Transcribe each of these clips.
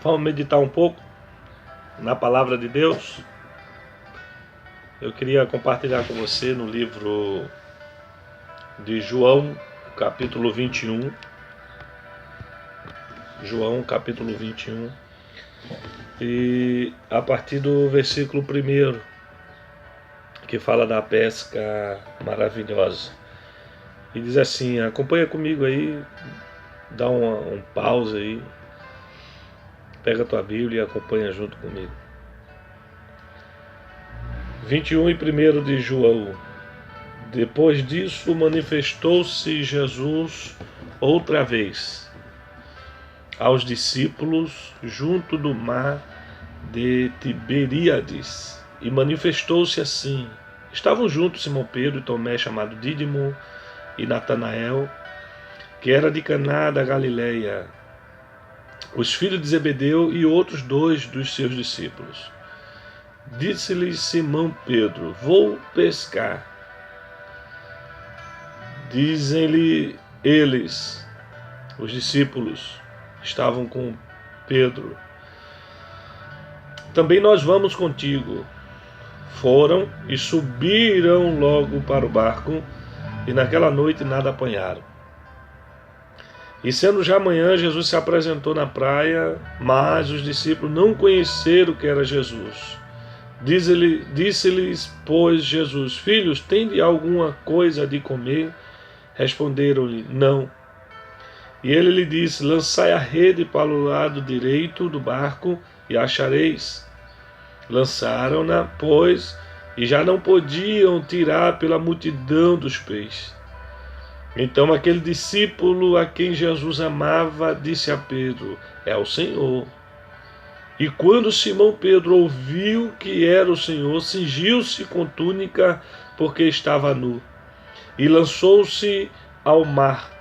Vamos meditar um pouco na palavra de Deus. Eu queria compartilhar com você no livro de João, capítulo 21. João, capítulo 21. E a partir do versículo 1, que fala da pesca maravilhosa. E diz assim, acompanha comigo aí, dá um pause aí, pega a tua Bíblia e acompanha junto comigo. 21 e 1 de João. Depois disso manifestou-se Jesus outra vez aos discípulos junto do mar de Tiberíades, e manifestou-se assim. Estavam juntos Simão Pedro e Tomé, chamado Dídimo, e Natanael, que era de Caná da Galileia, os filhos de Zebedeu e outros dois dos seus discípulos. Disse-lhes Simão Pedro: vou pescar. Dizem-lhe eles, os discípulos, estavam com Pedro: também nós vamos contigo. Foram e subiram logo para o barco, e naquela noite nada apanharam. E sendo já manhã, Jesus se apresentou na praia, mas os discípulos não conheceram que era Jesus. Disse-lhes, pois, Jesus: filhos, tende alguma coisa de comer? Responderam-lhe: não. E ele lhe disse: lançai a rede para o lado direito do barco e achareis. Lançaram-na, pois, e já não podiam tirar pela multidão dos peixes. Então aquele discípulo a quem Jesus amava disse a Pedro: é o Senhor. E quando Simão Pedro ouviu que era o Senhor, cingiu-se com túnica, porque estava nu, e lançou-se ao mar.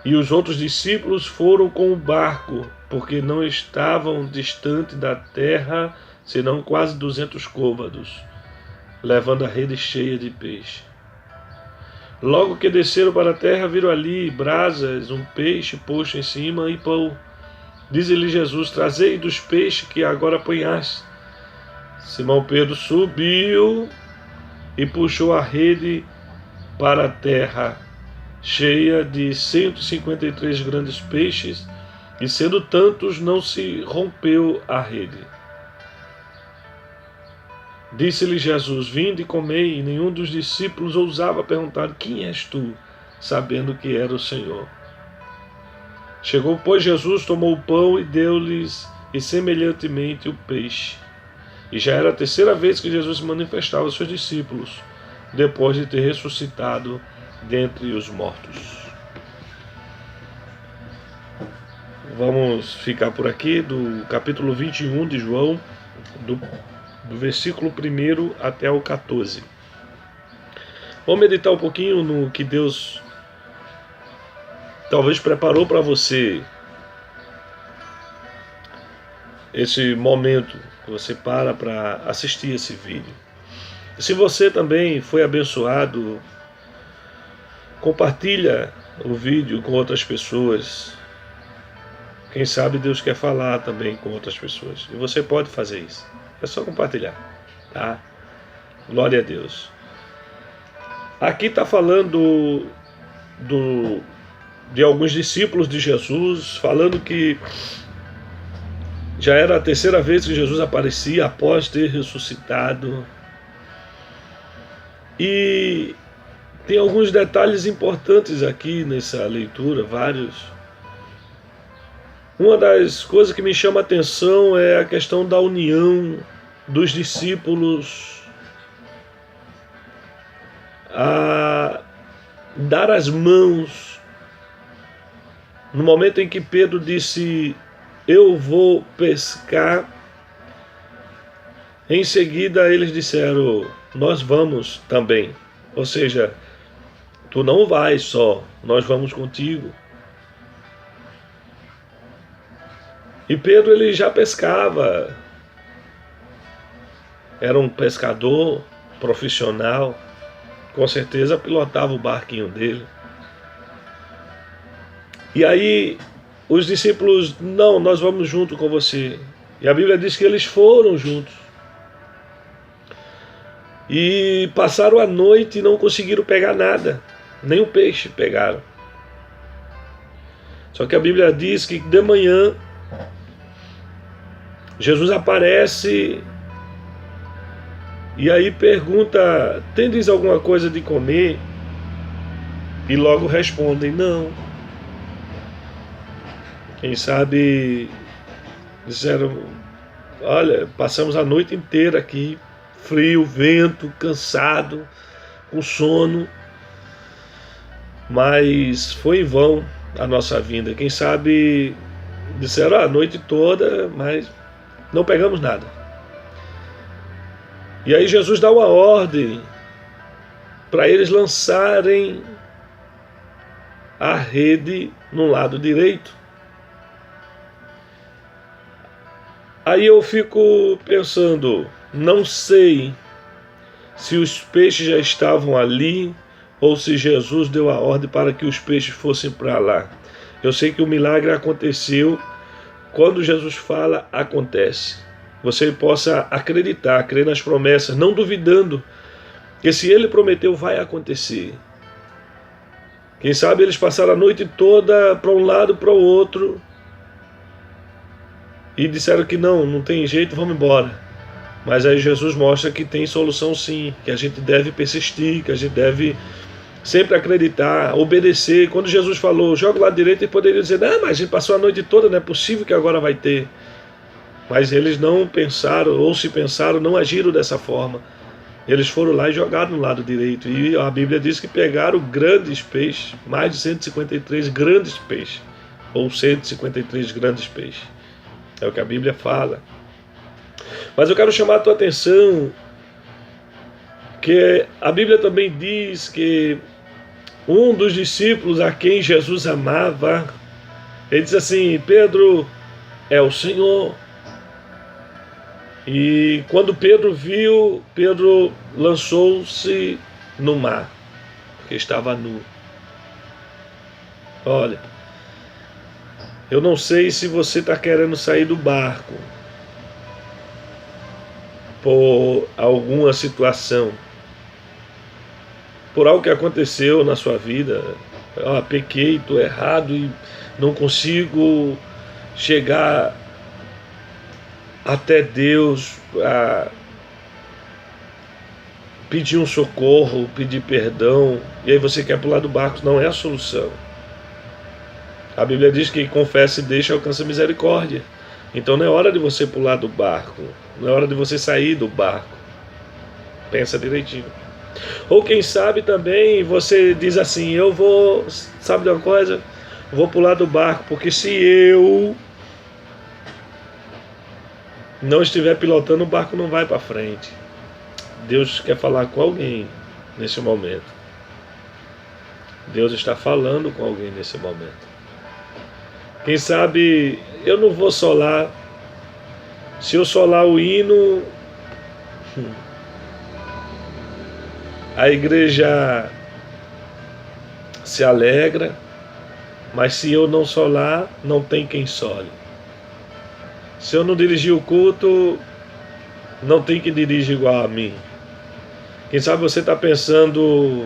E os outros discípulos foram com o barco, porque não estavam distante da terra, senão quase 200 côvados, levando a rede cheia de peixe. Logo que desceram para a terra, viram ali brasas, um peixe posto em cima e pão. Diz-lhe Jesus: trazei dos peixes que agora apanhaste. Simão Pedro subiu e puxou a rede para a terra, cheia de 153 grandes peixes, e sendo tantos, não se rompeu a rede. Disse-lhe Jesus: vinde e comei, e nenhum dos discípulos ousava perguntar: quem és tu? Sabendo que era o Senhor. Chegou, pois, Jesus, tomou o pão e deu-lhes, e semelhantemente o peixe. E já era a terceira vez que Jesus se manifestava aos seus discípulos, depois de ter ressuscitado dentre os mortos. Vamos ficar por aqui, do capítulo 21 de João, do versículo 1 até o 14. Vamos meditar um pouquinho no que Deus talvez preparou para você, esse momento que você para assistir esse vídeo. E se você também foi abençoado, compartilha o vídeo com outras pessoas. Quem sabe Deus quer falar também com outras pessoas. E você pode fazer isso. É só compartilhar, tá? Glória a Deus. Aqui está falando de alguns discípulos de Jesus, falando que já era a terceira vez que Jesus aparecia após ter ressuscitado. E tem alguns detalhes importantes aqui nessa leitura, vários. Uma das coisas que me chama a atenção é a questão da união dos discípulos, a dar as mãos. No momento em que Pedro disse: eu vou pescar, em seguida eles disseram: nós vamos também. Ou seja, tu não vais só, nós vamos contigo. E Pedro, ele já pescava, era um pescador profissional, com certeza pilotava o barquinho dele. E aí os discípulos, não, nós vamos junto com você. E a Bíblia diz que eles foram juntos. E passaram a noite e não conseguiram pegar nada. Nem o peixe pegaram. Só que a Bíblia diz que de manhã Jesus aparece e aí pergunta: tendes alguma coisa de comer? E logo respondem: não. Quem sabe disseram: olha, passamos a noite inteira aqui, frio, vento, cansado, com sono, mas foi em vão a nossa vinda. Quem sabe disseram a noite toda, mas não pegamos nada. E aí Jesus dá uma ordem para eles lançarem a rede no lado direito. Aí eu fico pensando, não sei se os peixes já estavam ali ou se Jesus deu a ordem para que os peixes fossem para lá. Eu sei que o milagre aconteceu. Quando Jesus fala, acontece. Você possa acreditar, crer nas promessas, não duvidando que se Ele prometeu, vai acontecer. Quem sabe eles passaram a noite toda para um lado, para o outro, e disseram que não tem jeito, vamos embora. Mas aí Jesus mostra que tem solução sim, que a gente deve persistir, que a gente deve sempre acreditar, obedecer. Quando Jesus falou, joga o lado direito, ele poderia dizer, não, mas a gente passou a noite toda, não é possível que agora vai ter. Mas eles não pensaram, ou se pensaram, não agiram dessa forma. Eles foram lá e jogaram no lado direito. E a Bíblia diz que pegaram grandes peixes, mais de 153 grandes peixes, ou 153 grandes peixes. É o que a Bíblia fala. Mas eu quero chamar a tua atenção que a Bíblia também diz que um dos discípulos a quem Jesus amava, ele diz assim, Pedro é o Senhor. E quando Pedro viu, Pedro lançou-se no mar, porque estava nu. Olha, eu não sei se você está querendo sair do barco por alguma situação, por algo que aconteceu na sua vida. Pequei, estou errado e não consigo chegar até Deus a pedir um socorro, pedir perdão, e aí você quer pular do barco. Não é a solução. A Bíblia diz que quem confessa e deixa alcança misericórdia. Então não é hora de você pular do barco, não é hora de você sair do barco. Pensa direitinho. Ou quem sabe também você diz assim, eu vou, sabe de uma coisa? Eu vou pular do barco, porque se eu não estiver pilotando, o barco não vai para frente. Deus quer falar com alguém nesse momento. Deus está falando com alguém nesse momento. Quem sabe eu não vou solar. Se eu solar o hino, a igreja se alegra, mas se eu não solar, não tem quem sole. Se eu não dirigir o culto, não tem quem dirija igual a mim. Quem sabe você está pensando,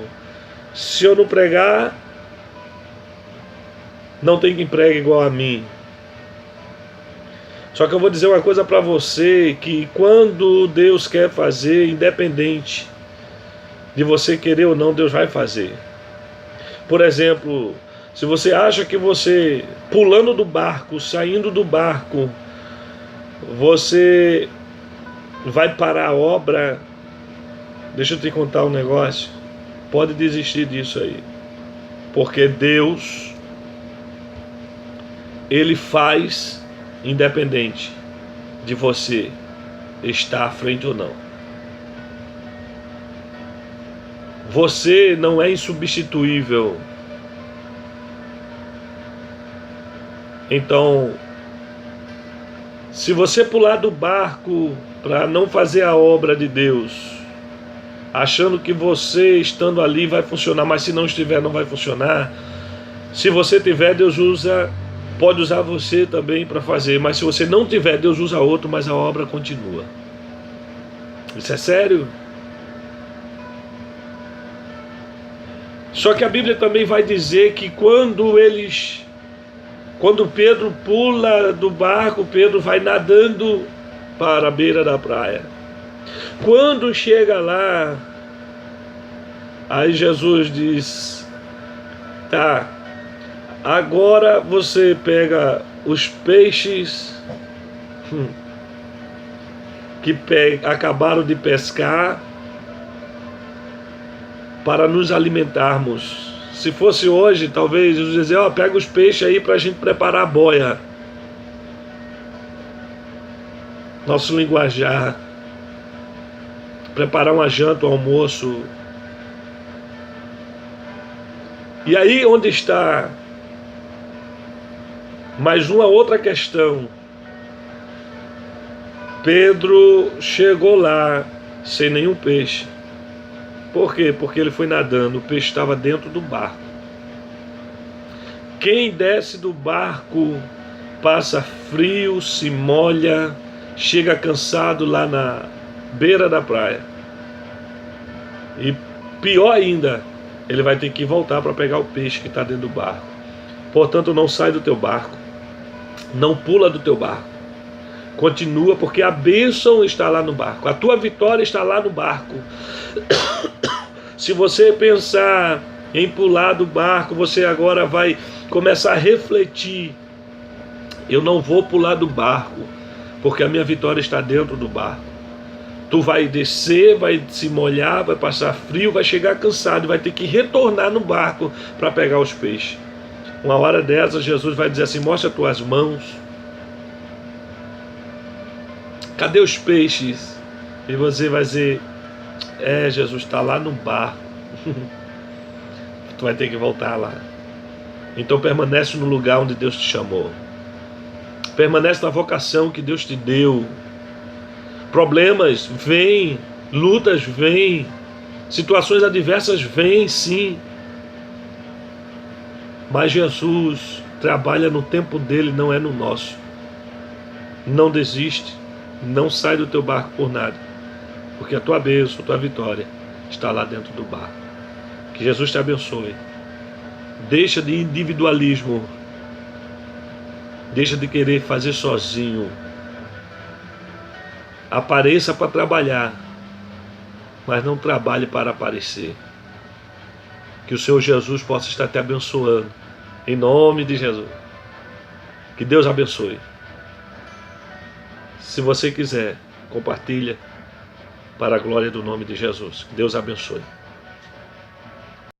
se eu não pregar, não tem quem pregue igual a mim. Só que eu vou dizer uma coisa para você, que quando Deus quer fazer, independente de você querer ou não, Deus vai fazer. Por exemplo, se você acha que você, pulando do barco, saindo do barco, você vai parar a obra, deixa eu te contar um negócio, pode desistir disso aí. Porque Deus, Ele faz independente de você estar à frente ou não. Você não é insubstituível. Então, se você pular do barco para não fazer a obra de Deus, achando que você estando ali vai funcionar, mas se não estiver não vai funcionar. Se você tiver, Deus usa pode usar você também para fazer, mas se você não tiver, Deus usa outro, mas a obra continua. Isso é sério? Só que a Bíblia também vai dizer que quando Pedro pula do barco, Pedro vai nadando para a beira da praia. Quando chega lá, aí Jesus diz: tá, agora você pega os peixes que acabaram de pescar para nos alimentarmos. Se fosse hoje, talvez Jesus dizer: ó, pega os peixes aí para a gente preparar a boia. Nosso linguajar. Preparar uma janta, um almoço. E aí onde está mais uma outra questão. Pedro chegou lá sem nenhum peixe. Por quê? Porque ele foi nadando, o peixe estava dentro do barco. Quem desce do barco passa frio, se molha, chega cansado lá na beira da praia. E pior ainda, ele vai ter que voltar para pegar o peixe que está dentro do barco. Portanto, não sai do teu barco, não pula do teu barco. Continua, porque a bênção está lá no barco, a tua vitória está lá no barco. Se você pensar em pular do barco, você agora vai começar a refletir: eu não vou pular do barco, porque a minha vitória está dentro do barco. Tu vai descer, vai se molhar, vai passar frio, vai chegar cansado e vai ter que retornar no barco para pegar os peixes. Uma hora dessa, Jesus vai dizer assim: mostra as tuas mãos. Cadê os peixes? E você vai dizer: Jesus está lá no barco. Tu vai ter que voltar lá. Então permanece no lugar onde Deus te chamou. Permanece na vocação que Deus te deu. Problemas vêm, lutas vêm, situações adversas vêm, sim. Mas Jesus trabalha no tempo dele, não é no nosso. Não desiste, não sai do teu barco por nada, porque a tua bênção, a tua vitória está lá dentro do barco. Que Jesus te abençoe. Deixa de individualismo, deixa de querer fazer sozinho. Apareça para trabalhar, mas não trabalhe para aparecer. Que o Senhor Jesus possa estar te abençoando, em nome de Jesus. Que Deus abençoe. Se você quiser, compartilha para a glória do nome de Jesus. Que Deus abençoe.